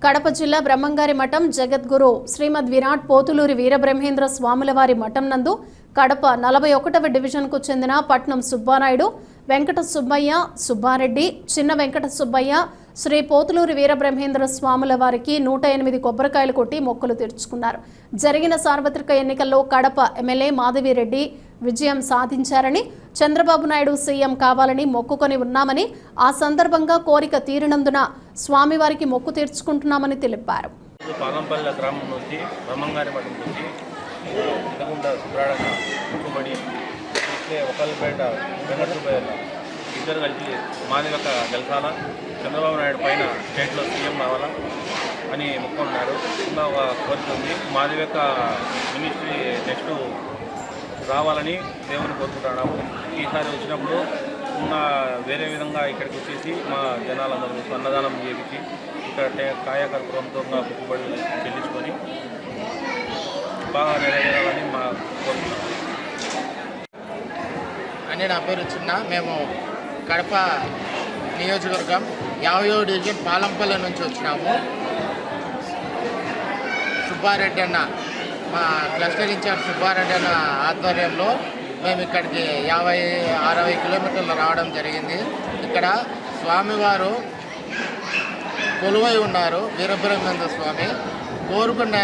కడప జిల్లా బ్రహ్మంగారి మఠం జగద్గురు శ్రీమద్ విరాట్ పోతులూరి వీరబ్రహ్మేంద్ర స్వాముల వారి మఠం నందు కడప 41వ డివిజన్కు చెందిన పట్నం సుబ్బారాయుడు, వెంకట సుబ్బయ్య, సుబ్బారెడ్డి, చిన్న వెంకట సుబ్బయ్య శ్రీ పోతులూరి వీరబ్రహ్మేంద్ర స్వాముల వారికి 108 కొబ్బరికాయలు కొట్టి మొక్కులు తీర్చుకున్నారు. జరిగిన సార్వత్రిక ఎన్నికల్లో కడప ఎమ్మెల్యే మాధవిరెడ్డి విజయం సాధించారని, చంద్రబాబు నాయుడు సీఎం కావాలని మొక్కుకొని ఉన్నామని, ఆ సందర్భంగా కోరిక తీరినందున స్వామివారికి మొక్కు తీర్చుకుంటున్నామని తెలిపారు. పాలంపల్లి గ్రామం నుంచి బ్రహ్మంగారి మఠం నుంచి ఇదగుండ సుబ్రాడన్న ముక్కుబడి ఒకళ్ళపేట వెంకటసుబ్బయ్య ఇద్దరు కలిసి మాది ఒక గెలిచాలా, చంద్రబాబు నాయుడు పైన స్టేట్లో సీఎం కావాలా అని మొక్కున్నారు. ఇంకా ఒక కోరిక ఉంది. మాది యొక్క మినిస్ట్రీ నెక్స్ట్ రావాలని దేవుని కోరుకుంటున్నాము. ఈసారి వచ్చినప్పుడు ఇంకా వేరే విధంగా ఇక్కడికి వచ్చేసి మా జనాలందరూ అన్నదానం చేయించి ఇక్కడ కాయకర్పూరంతో పెట్టుబడి చెల్లించుకొని బాగా నెరవేరాలని మా కోరుకుంటున్నాము. అని నా పేరు చిన్న. మేము కడప నియోజకవర్గం 50వ డివిజన్ పాలంపల్లి నుంచి వచ్చినాము. సుబ్బారెడ్డి అన్న, మా క్లస్టర్ ఇన్ఛార్జ్ సుబ్బారెడ్డి అన్న ఆధ్వర్యంలో మేము ఇక్కడికి 50-60 కిలోమీటర్లు రావడం జరిగింది. ఇక్కడ స్వామివారు కొలువై ఉన్నారు. వీరబ్రహ్మేంద్ర స్వామి కోరుకున్న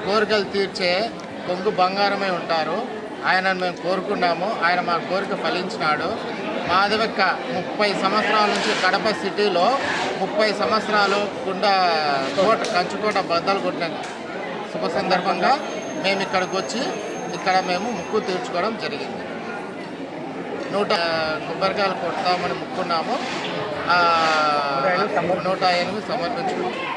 కోరికలు తీర్చే కొంగు బంగారమై ఉంటారు. ఆయనను మేము కోరుకున్నాము. ఆయన మా కోరిక ఫలించినాడు. మాది యొక్క 30 సంవత్సరాల నుంచి కడప సిటీలో 30 సంవత్సరాలు కంచుకోట బద్దలు కొట్టిన శుభ సందర్భంగా మేము ఇక్కడికి వచ్చి ఇక్కడ మేము ముక్కు తీర్చుకోవడం జరిగింది. 100 కొబ్బరికాయలు కొడతామని ముక్కున్నాము. 108 సమర్పించుకున్నాము.